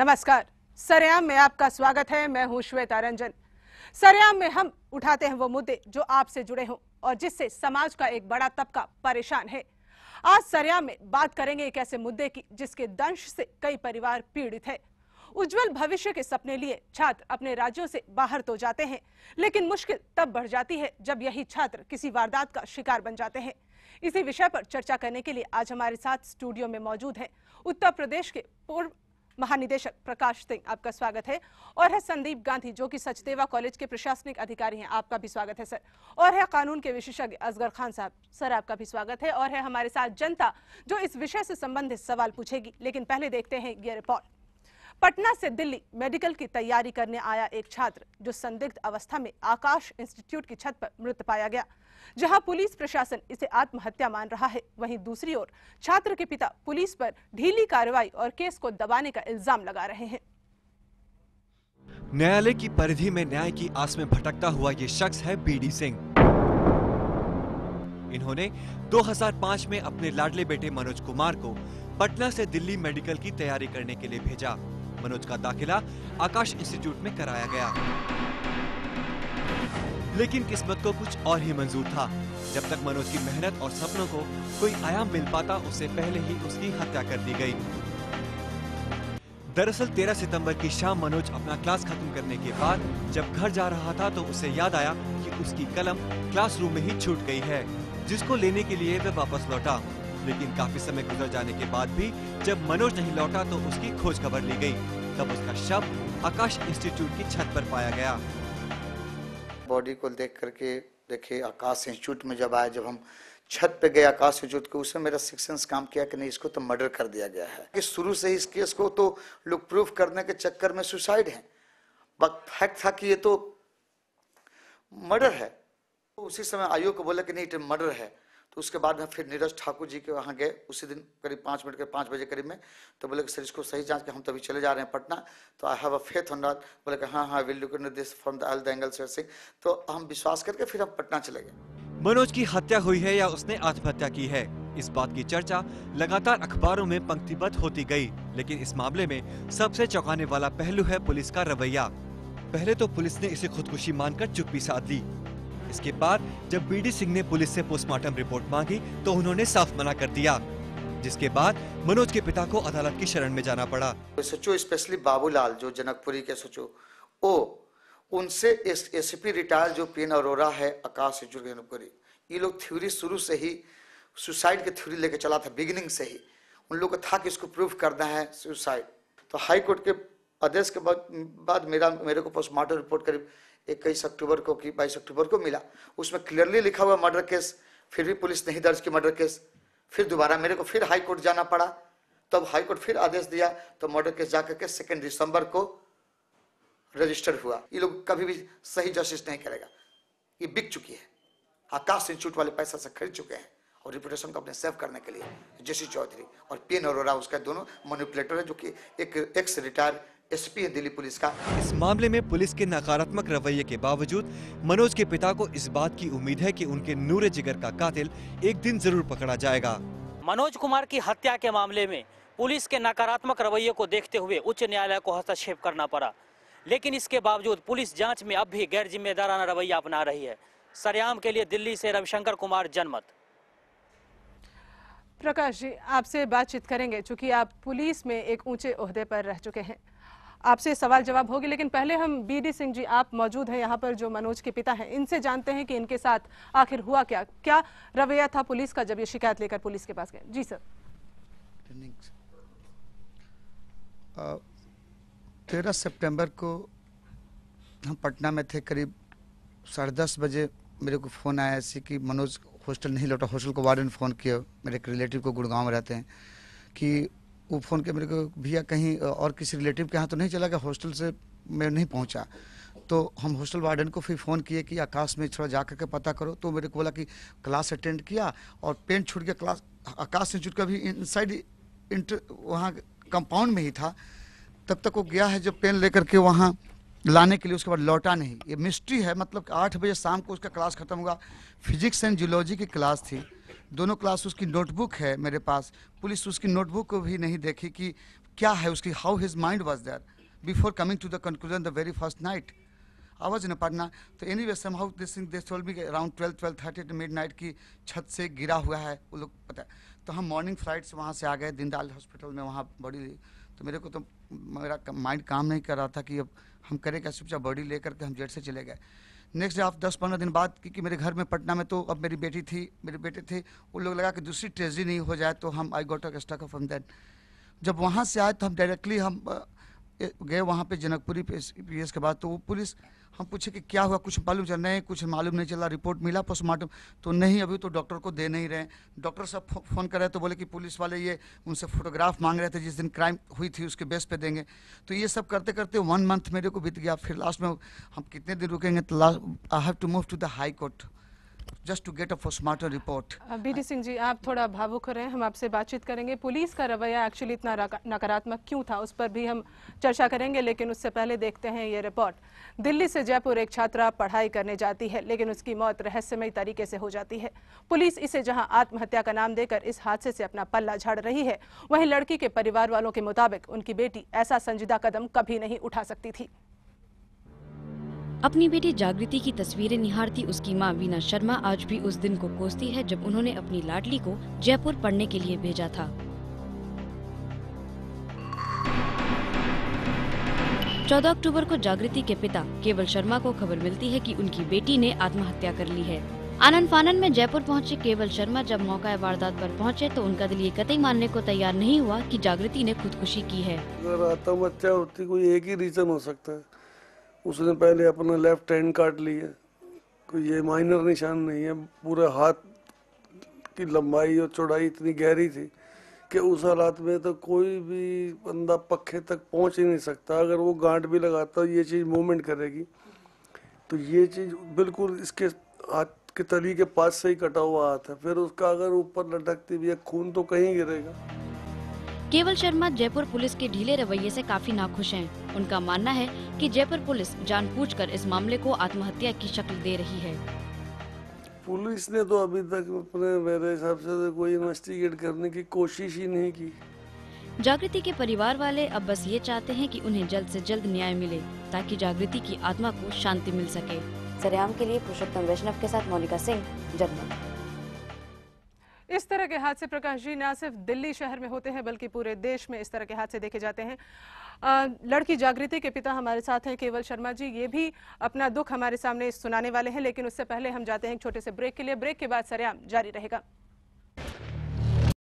नमस्कार। सरेआम में आपका स्वागत है। मैं हूं श्वेता रंजन। सरेआम में हम उठाते हैं वो मुद्दे जो आपसे जुड़े हों और जिससे समाज का एक बड़ा तबका परेशान है। आज सरेआम में बात करेंगे एक ऐसे मुद्दे की जिसके दंश से कई परिवार पीड़ित है। उज्जवल भविष्य के सपने लिए छात्र अपने राज्यों से बाहर तो जाते हैं, लेकिन मुश्किल तब बढ़ जाती है जब यही छात्र किसी वारदात का शिकार बन जाते हैं। इसी विषय पर चर्चा करने के लिए आज हमारे साथ स्टूडियो में मौजूद हैं उत्तर प्रदेश के पूर्व महानिदेशक प्रकाश सिंह, आपका स्वागत है। और है संदीप गांधी जो कि सचदेवा कॉलेज के प्रशासनिक अधिकारी हैं, आपका भी स्वागत है सर। और है कानून के विशेषज्ञ असगर खान साहब, सर आपका भी स्वागत है। और है हमारे साथ जनता जो इस विषय से संबंधित सवाल पूछेगी। लेकिन पहले देखते हैं ये रिपोर्ट। पटना से दिल्ली मेडिकल की तैयारी करने आया एक छात्र जो संदिग्ध अवस्था में आकाश इंस्टीट्यूट की छत पर मृत पाया गया। जहां पुलिस प्रशासन इसे आत्महत्या मान रहा है, वहीं दूसरी ओर छात्र के पिता पुलिस पर ढीली कार्रवाई और केस को दबाने का इल्जाम लगा रहे हैं। न्यायालय की परिधि में न्याय की आस में भटकता हुआ ये शख्स है बीडी सिंह। इन्होंने 2005 में अपने लाडले बेटे मनोज कुमार को पटना से दिल्ली मेडिकल की तैयारी करने के लिए भेजा। मनोज का दाखिला आकाश इंस्टीट्यूट में कराया गया, लेकिन किस्मत को कुछ और ही मंजूर था। जब तक मनोज की मेहनत और सपनों को कोई आयाम मिल पाता, उससे पहले ही उसकी हत्या कर दी गई। दरअसल 13 सितंबर की शाम मनोज अपना क्लास खत्म करने के बाद जब घर जा रहा था तो उसे याद आया कि उसकी कलम क्लासरूम में ही छूट गई है, जिसको लेने के लिए वह वापस लौटा। लेकिन काफी समय गुजर जाने के बाद भी जब मनोज नहीं लौटा तो उसकी खोज खबर ली गई। तब उसका शव आकाश इंस्टीट्यूट की छत पर पाया गया। बॉडी को देख करके देखे आकाश इंस्टीट्यूट में जब आए, जब हम छत पे गए आकाश इंस्टीट्यूट के, उसमें मेरा सिक्स सेंस काम किया कि नहीं, इसको तो मर्डर कर दिया गया है। कि शुरू से ही इस केस को तो लोग प्रूफ करने के चक्कर में सुसाइड है, बट फैक्ट था कि ये तो मर्डर है। तो उसी समय आयोग को बोला कि नहीं, ये मर्डर है। तो उसके बाद में फिर नीरज ठाकुर जी के वहाँ गए उसी दिन करीब 5 बजे करीब में। तो बोले कि सर इसको सही जांच के हम तभी चले जा रहे हैं पटना। तो I have a faith on that. बोले कि हाँ will look into this from the all the angles. तो हम विश्वास करके फिर हम पटना चले गए। मनोज की हत्या हुई है या उसने आत्महत्या की है, इस बात की चर्चा लगातार अखबारों में पंक्तिबद्ध होती गई। लेकिन इस मामले में सबसे चौंकाने वाला पहलू है पुलिस का रवैया। पहले तो पुलिस ने इसे खुदकुशी मानकर चुप्पी साध ली। इसके बाद जब बीडी सिंह ने पुलिस से पोस्टमार्टम रिपोर्ट मांगी तो उन्होंने साफ मना कर दिया, जिसके बाद मनोज के पिता को अदालत की शरण में जाना पड़ा। सोचो स्पेशली बाबूलाल जो जनकपुरी के सोचो, उनसे एसपी रिटायर जो पीएन अरोरा है आकाश इंस्टीट्यूट, ये लोग थ्योरी शुरू से ही सुसाइड की थ्योरी लेके चला था। बिगिनिंग से ही उन लोगों को था कि इसको प्रूफ करना है सुसाइड। तो हाई कोर्ट के आदेश के बाद मेरे को पोस्टमार्टम रिपोर्ट करीब 21 अक्टूबर को कि 22 अक्टूबर को मिला। उसमें क्लियरली लिखा हुआ मर्डर केस, फिर भी पुलिस नहीं दर्ज की मर्डर केस। फिर दोबारा मेरे को फिर हाई कोर्ट जाना पड़ा, तब हाई कोर्ट फिर आदेश दिया, तो मर्डर केस जाकर के 2 दिसंबर को रजिस्टर हुआ। ये लोग कभी भी सही जस्टिस नहीं करेगा, ये बिक चुकी है। आकाश इंस्टीट्यूट वाले पैसा से खरीद चुके हैं और रिपुटेशन को अपने सेव करने के लिए जेसी चौधरी और पीएन अरोरा उसका दोनों मैनिपुलेटर है, जो कि एक एक्स रिटायर एसपी है दिल्ली पुलिस का। इस मामले में पुलिस के नकारात्मक रवैये के बावजूद मनोज के पिता को इस बात की उम्मीद है कि उनके नूरे जिगर का कातिल एक दिन जरूर पकड़ा जाएगा। मनोज कुमार की हत्या के मामले में पुलिस के नकारात्मक रवैये को देखते हुए उच्च न्यायालय को हस्तक्षेप करना पड़ा, लेकिन इसके बावजूद पुलिस जांच में अब भी गैर जिम्मेदाराना रवैया अपना रही है। सरेआम के लिए दिल्ली से रविशंकर कुमार, जनमत। प्रकाश जी, आपसे बातचीत करेंगे चूंकि आप पुलिस में एक ऊंचे ओहदे पर रह चुके हैं, आपसे सवाल जवाब होगी। लेकिन पहले हम बीडी सिंह जी, आप मौजूद हैं यहाँ पर, जो मनोज के पिता हैं, इनसे जानते हैं कि इनके साथ आखिर हुआ क्या रवैया था पुलिस का जब ये शिकायत लेकर पुलिस के पास गए। जी सर। 13 सितंबर को हम पटना में थे, करीब 10:30 बजे मेरे को फ़ोन आया ऐसे कि मनोज हॉस्टल नहीं लौटा। हॉस्टल को वार्डन फ़ोन किया, मेरे एक रिलेटिव को गुड़गांव में रहते हैं, कि वो फ़ोन के मेरे को भैया कहीं और किसी रिलेटिव के यहाँ तो नहीं चला गया, हॉस्टल से मैं नहीं पहुँचा। तो हम हॉस्टल वार्डन को फिर फ़ोन किए कि आकाश में थोड़ा जा करके पता करो। तो मेरे को बोला कि क्लास अटेंड किया और पेन छूट गया। क्लास आकाश इंस्टीट्यूट का भी इनसाइड वहाँ कंपाउंड में ही था। तब तक वो गया है जो पेन लेकर के वहाँ लाने के लिए, उसके बाद लौटा नहीं। ये मिस्ट्री है। मतलब 8 बजे शाम को उसका क्लास खत्म हुआ। फिजिक्स एंड जियोलॉजी की क्लास थी, दोनों क्लास। उसकी नोटबुक है मेरे पास, पुलिस उसकी नोटबुक को भी नहीं देखी कि क्या है उसकी, how his mind was there before coming to the conclusion the very first night I was in Patna. तो anyway somehow this thing they told me around 12:30 to midnight की छत से गिरा हुआ है, वो लोग पता है। तो हम मॉर्निंग फ्लाइट से वहाँ से आ गए दीनदयाल हॉस्पिटल में, वहाँ बॉडी ली। तो मेरे को तो मेरा माइंड काम नहीं कर रहा था कि अब हम करें क्या, चुपचाप बॉडी लेकर के हम जेट से चले गए। नेक्स्ट डे आप 10-15 दिन बाद, क्योंकि मेरे घर में पटना में तो अब मेरी बेटी थी, मेरे बेटे थे, वो लोग लगा कि दूसरी ट्रेजेडी नहीं हो जाए, तो हम I got a stuck from that. जब वहाँ से आए तो हम डायरेक्टली हम गए वहाँ पे जनकपुरी पीएस के बाद। तो वो पुलिस, हम पूछे कि क्या हुआ, कुछ मालूम चल नहीं, कुछ मालूम नहीं चला, रिपोर्ट मिला पोस्टमार्टम, तो नहीं अभी तो डॉक्टर को दे नहीं रहे। डॉक्टर साहब फ़ोन कर रहे तो बोले कि पुलिस वाले ये उनसे फोटोग्राफ मांग रहे थे, जिस दिन क्राइम हुई थी उसके बेस पे देंगे। तो ये सब करते करते 1 मंथ मेरे को बीत गया। फिर लास्ट में हम कितने दिन रुकेंगे, तो last I have to move to the high court just to get a postmortem report. BD Singh ji, आप थोड़ा भावुक हो रहे हैं, हम आपसे बातचीत करेंगे। पुलिस का रवैया एक्चुअली इतना नकारात्मक क्यों था, उस पर भी हम चर्चा करेंगे, लेकिन उससे पहले देखते हैं ये रिपोर्ट। दिल्ली से जयपुर एक छात्रा पढ़ाई करने जाती है, लेकिन उसकी मौत रहस्यमय तरीके से हो जाती है। पुलिस इसे जहां आत्महत्या का नाम देकर इस हादसे से अपना पल्ला झाड़ रही है, वहीं लड़की के परिवार वालों के मुताबिक उनकी बेटी ऐसा संजीदा कदम कभी नहीं उठा सकती थी। अपनी बेटी जागृति की तस्वीरें निहारती उसकी मां वीना शर्मा आज भी उस दिन को कोसती है जब उन्होंने अपनी लाडली को जयपुर पढ़ने के लिए भेजा था। 14 अक्टूबर को जागृति के पिता केवल शर्मा को खबर मिलती है कि उनकी बेटी ने आत्महत्या कर ली है। आनन फानन में जयपुर पहुंचे केवल शर्मा जब मौका वारदात पर पहुंचे तो उनका दिल ये कतई मानने को तैयार नहीं हुआ कि जागृति ने खुदकुशी की है। अगर आत्महत्या होती कोई एक ही रीजन हो सकता है, उसने पहले अपना लेफ्ट हैंड काट लिया, कोई ये माइनर निशान नहीं है। पूरे हाथ की लंबाई और चौड़ाई इतनी गहरी थी कि उस हालात में तो कोई भी बंदा पक्के तक पहुंच ही नहीं सकता। अगर वो गांठ भी लगाता ये चीज़ मूवमेंट करेगी, तो ये चीज़ बिल्कुल इसके हाथ के तली के पास से ही कटा हुआ हाथ है, फिर उसका अगर ऊपर लटकती भी है खून तो कहीं गिरेगा। केवल शर्मा जयपुर पुलिस के ढीले रवैये से काफी नाखुश हैं। उनका मानना है कि जयपुर पुलिस जानबूझकर इस मामले को आत्महत्या की शक्ल दे रही है। पुलिस ने तो अभी तक अपने मेरे हिसाब से तो कोई इन्वेस्टिगेट करने की कोशिश ही नहीं की। जागृति के परिवार वाले अब बस ये चाहते हैं कि उन्हें जल्द से जल्द न्याय मिले ताकि जागृति की आत्मा को शांति मिल सके। सरेआम के लिए पुरुषोत्तम वैष्णव के साथ मोनिका सिंह, जनमत। इस तरह के हादसे प्रकाश जी न सिर्फ दिल्ली शहर में होते हैं बल्कि पूरे देश में इस तरह के हादसे देखे जाते हैं। लड़की जागृति के पिता हमारे साथ हैं केवल शर्मा जी, ये भी अपना दुख हमारे सामने सुनाने वाले हैं, लेकिन उससे पहले हम जाते हैं एक छोटे से ब्रेक के लिए। ब्रेक के बाद सरेआम जारी रहेगा।